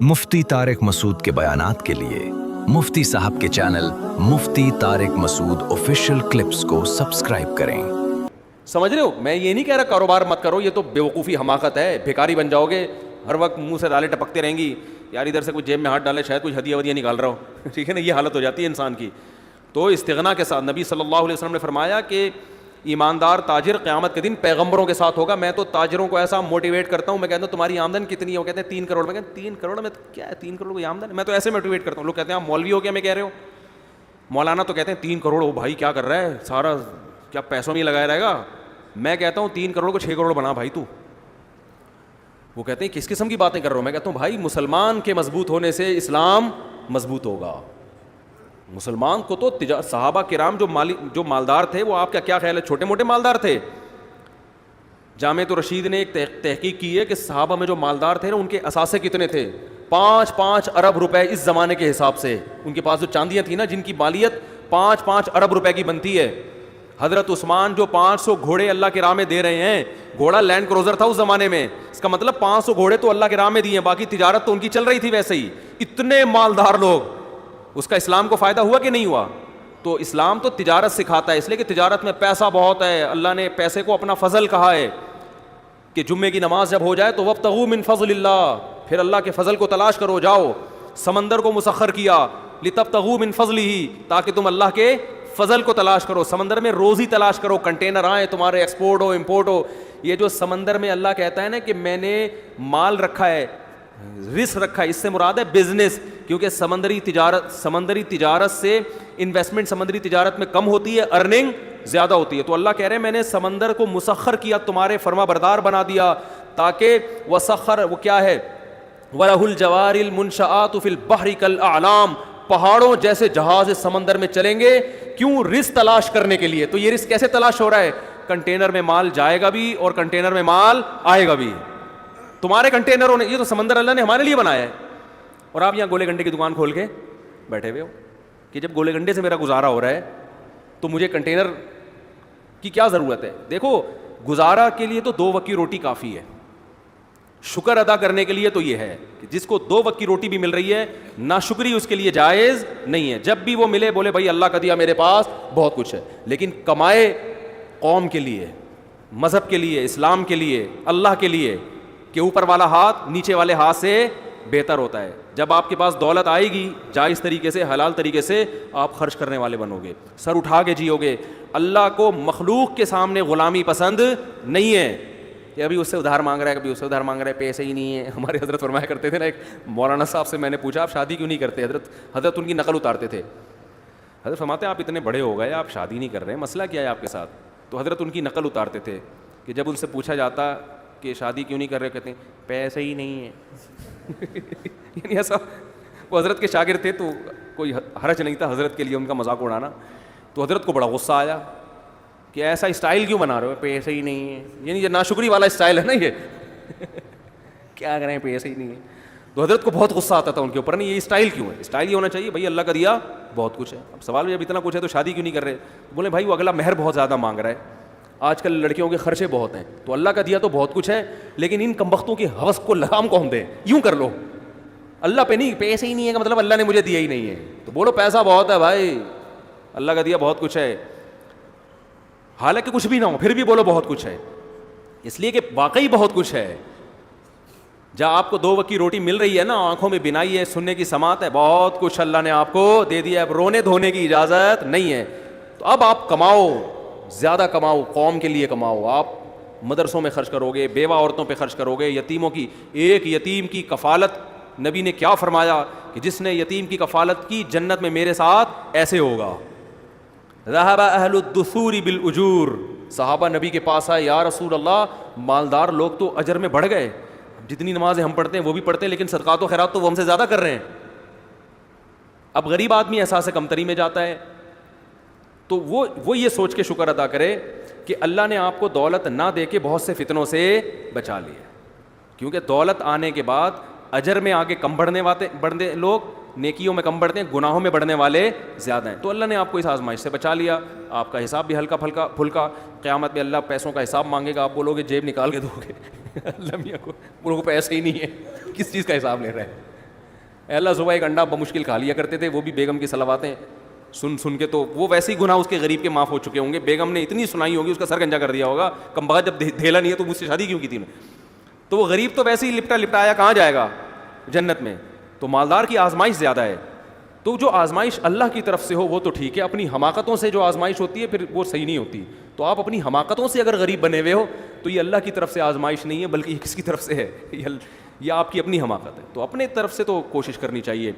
مفتی طارق مسعود کے بیانات کے لیے مفتی صاحب کے چینل مفتی طارق مسعود آفیشیل کلپس کو سبسکرائب کریں۔ سمجھ رہے ہو؟ میں یہ نہیں کہہ رہا کاروبار مت کرو، یہ تو بیوقوفی حماقت ہے، بھیکاری بن جاؤ گے، ہر وقت منہ سے دالیں ٹپکتے رہیں گی، یار ادھر سے کچھ جیب میں ہاتھ ڈالے شاید کچھ ہدیہ ودیہ نکال رہا ہو، ٹھیک ہے نا، یہ حالت ہو جاتی ہے انسان کی۔ تو استغنا کے ساتھ نبی صلی اللہ علیہ وسلم نے فرمایا کہ ایماندار تاجر قیامت کے دن پیغمبروں کے ساتھ ہوگا۔ میں تو تاجروں کو ایسا موٹیویٹ کرتا ہوں، میں کہتا ہوں تمہاری آمدن کتنی ہے؟ وہ کہتے ہیں 3 کروڑ۔ میں کہتا ہوں 3 کروڑ میں کیا ہے، 3 کروڑ کی آمدن؟ میں تو ایسے موٹیویٹ کرتا ہوں، لوگ کہتے ہیں آپ مولوی ہو کیا میں کہہ رہے ہو؟ مولانا تو کہتے ہیں 3 کروڑ، وہ بھائی کیا کر رہا ہے، سارا کیا پیسوں میں لگایا رہے گا؟ میں کہتا ہوں 3 کروڑ کو 6 کروڑ بنا بھائی تو۔ وہ کہتے ہیں کس قسم کی باتیں کر رہا ہوں؟ میں کہتا ہوں بھائی مسلمان کے مضبوط ہونے سے اسلام مضبوط ہوگا۔ مسلمان کو تو صحابہ کرام جو مالدار تھے، وہ آپ کا کیا خیال ہے چھوٹے موٹے مالدار تھے؟ جامعۃ الرشید نے ایک تحقیق کی ہے کہ صحابہ میں جو مالدار تھے نا، ان کے اثاثے کتنے تھے؟ 5 ارب روپے اس زمانے کے حساب سے۔ ان کے پاس جو چاندیاں تھیں نا، جن کی مالیت 5 ارب روپے کی بنتی ہے۔ حضرت عثمان جو 500 گھوڑے اللہ کی راہ میں دے رہے ہیں، گھوڑا لینڈ کروزر تھا اس زمانے میں، اس کا مطلب 500 گھوڑے تو اللہ کی راہ میں دیے ہیں، باقی تجارت تو ان کی چل رہی تھی ویسے ہی۔ اتنے مالدار لوگ، اس کا اسلام کو فائدہ ہوا کہ نہیں ہوا؟ تو اسلام تو تجارت سکھاتا ہے، اس لیے کہ تجارت میں پیسہ بہت ہے۔ اللہ نے پیسے کو اپنا فضل کہا ہے کہ جمعے کی نماز جب ہو جائے تو وابتغوا من فضل اللہ، پھر اللہ کے فضل کو تلاش کرو، جاؤ۔ سمندر کو مسخر کیا لتبتغوا من فضلہ، تاکہ تم اللہ کے فضل کو تلاش کرو، سمندر میں روزی تلاش کرو، کنٹینر آئیں تمہارے، ایکسپورٹ ہو امپورٹ ہو۔ یہ جو سمندر میں اللہ کہتا ہے نا کہ میں نے مال رکھا ہے، رزق رکھا ہے، اس سے مراد ہے بزنس، کیونکہ سمندری تجارت سے انویسٹمنٹ سمندری تجارت میں کم ہوتی ہے، ارننگ زیادہ ہوتی ہے۔ تو اللہ کہہ رہے ہیں میں نے سمندر کو مسخر کیا، تمہارے فرما بردار بنا دیا، تاکہ وسخر، وہ کیا ہے، وَلَهُ الْجَوَارِ الْمُنشَآتُ فِي الْبَحْرِ كَالْأَعْلَامِ، پہاڑوں جیسے جہاز سمندر میں چلیں گے، کیوں؟ رزق تلاش کرنے کے لیے۔ تو یہ رزق کیسے تلاش ہو رہا ہے؟ کنٹینر میں مال جائے گا بھی اور کنٹینر میں مال آئے گا بھی، تمہارے کنٹینروں نے، یہ تو سمندر اللہ نے ہمارے لیے بنایا ہے۔ اور آپ یہاں گولے گنڈے کی دکان کھول کے بیٹھے ہوئے ہو کہ جب گولے گنڈے سے میرا گزارا ہو رہا ہے تو مجھے کنٹینر کی کیا ضرورت ہے؟ دیکھو گزارا کے لیے تو 2 وقت کی روٹی کافی ہے، شکر ادا کرنے کے لیے تو یہ ہے کہ جس کو 2 وقت کی روٹی بھی مل رہی ہے، ناشکری اس کے لیے جائز نہیں ہے۔ جب بھی وہ ملے بولے بھائی اللہ کا دیا میرے پاس بہت کچھ ہے، لیکن کمائے قوم کے لیے، مذہب کے لیے، اسلام کے لیے، اللہ کے لیے، کہ اوپر والا ہاتھ نیچے والے ہاتھ سے بہتر ہوتا ہے۔ جب آپ کے پاس دولت آئے گی، جائز طریقے سے، حلال طریقے سے آپ خرچ کرنے والے بنو گے، سر اٹھا کے جیو گے۔ اللہ کو مخلوق کے سامنے غلامی پسند نہیں ہے کہ ابھی اس سے ادھار مانگ رہا ہے، کبھی اس سے ادھار مانگ رہا ہے، پیسے ہی نہیں ہے۔ ہمارے حضرت فرمایا کرتے تھے نا، ایک مولانا صاحب سے میں نے پوچھا آپ شادی کیوں نہیں کرتے؟ حضرت ان کی نقل اتارتے تھے۔ حضرت فرماتے آپ اتنے بڑے ہو گئے، آپ شادی نہیں کر رہے، مسئلہ کیا ہے آپ کے ساتھ؟ تو حضرت ان کی نقل اتارتے تھے کہ جب ان سے پوچھا جاتا کہ شادی کیوں نہیں کر رہے، کہتے ہیں پیسے ہی نہیں ہے۔ یعنی ایسا، وہ حضرت کے شاگرد تھے تو کوئی حرج نہیں تھا حضرت کے لیے ان کا مذاق اڑانا۔ تو حضرت کو بڑا غصہ آیا کہ ایسا اسٹائل کیوں بنا رہے ہو، پیسے ہی نہیں ہے، یعنی یہ ناشکری والا اسٹائل ہے نا، یہ کیا کریں پیسے ہی نہیں ہے۔ تو حضرت کو بہت غصہ آتا تھا ان کے اوپر، نہیں یہ اسٹائل کیوں ہے؟ اسٹائل یہ ہونا چاہیے بھائی اللہ کا دیا بہت کچھ ہے۔ اب سوال جب اتنا کچھ ہے تو شادی کیوں نہیں کر رہے؟ بولے بھائی وہ اگلا مہر بہت زیادہ مانگ رہا ہے، آج کل لڑکیوں کے خرچے بہت ہیں، تو اللہ کا دیا تو بہت کچھ ہے، لیکن ان کمبختوں کی ہوس کو لگام کون دے؟ یوں کر لو، اللہ پہ نہیں، پیسے ہی نہیں ہے کا مطلب اللہ نے مجھے دیا ہی نہیں ہے، تو بولو پیسہ بہت ہے بھائی، اللہ کا دیا بہت کچھ ہے، حالانکہ کچھ بھی نہ ہو پھر بھی بولو بہت کچھ ہے، اس لیے کہ واقعی بہت کچھ ہے۔ جہاں آپ کو 2 وقت کی روٹی مل رہی ہے نا، آنکھوں میں بینائی ہے، سننے کی سماعت ہے، بہت کچھ اللہ نے آپ کو دے دیا ہے، اب رونے دھونے کی اجازت نہیں ہے۔ تو اب آپ کماؤ، زیادہ کماؤ، قوم کے لیے کماؤ، آپ مدرسوں میں خرچ کرو گے، بیوہ عورتوں پہ خرچ کرو گے، یتیموں کی، ایک یتیم کی کفالت، نبی نے کیا فرمایا کہ جس نے یتیم کی کفالت کی جنت میں میرے ساتھ ایسے ہوگا۔ ذهب اہل الدثور بالاجور، صحابہ نبی کے پاس آئے، یا رسول اللہ مالدار لوگ تو اجر میں بڑھ گئے، جتنی نمازیں ہم پڑھتے ہیں وہ بھی پڑھتے ہیں، لیکن صدقات و خیرات تو وہ ہم سے زیادہ کر رہے ہیں۔ اب غریب آدمی احساس کمتری میں جاتا ہے، تو وہ یہ سوچ کے شکر ادا کرے کہ اللہ نے آپ کو دولت نہ دے کے بہت سے فتنوں سے بچا لیا، کیونکہ دولت آنے کے بعد اجر میں آگے کم بڑھنے لوگ، نیکیوں میں کم بڑھتے ہیں، گناہوں میں بڑھنے والے زیادہ ہیں۔ تو اللہ نے آپ کو اس آزمائش سے بچا لیا، آپ کا حساب بھی ہلکا پھلکا، قیامت میں اللہ پیسوں کا حساب مانگے گا، آپ بولو گے جیب نکال کے دو گے اللہ میاں کو، بولو گے پیسے ہی نہیں ہے، کس چیز کا حساب لے رہے ہیں؟ اللہ صبح ایک انڈا بمشکل کھا لیا کرتے تھے, وہ بھی بیگم کی صلواتیں سن کے, تو وہ ویسے ہی گناہ اس کے غریب کے معاف ہو چکے ہوں گے. بیگم نے اتنی سنائی ہوگی, اس کا سر گنجا کر دیا ہوگا, کم بخت جب دھیلا نہیں ہے تو مجھ سے شادی کیوں کی تھی. تو وہ غریب تو ویسے ہی لپٹا لپٹایا کہاں جائے گا جنت میں. تو مالدار کی آزمائش زیادہ ہے. تو جو آزمائش اللہ کی طرف سے ہو وہ تو ٹھیک ہے, اپنی حماقتوں سے جو آزمائش ہوتی ہے پھر وہ صحیح نہیں ہوتی. تو آپ اپنی حماقتوں سے اگر غریب بنے ہوئے ہو تو یہ اللہ کی طرف سے آزمائش نہیں ہے, بلکہ یہ کس کی طرف سے ہے, یہ آپ کی اپنی حماقت ہے. تو اپنے طرف سے تو کوشش کرنی چاہیے.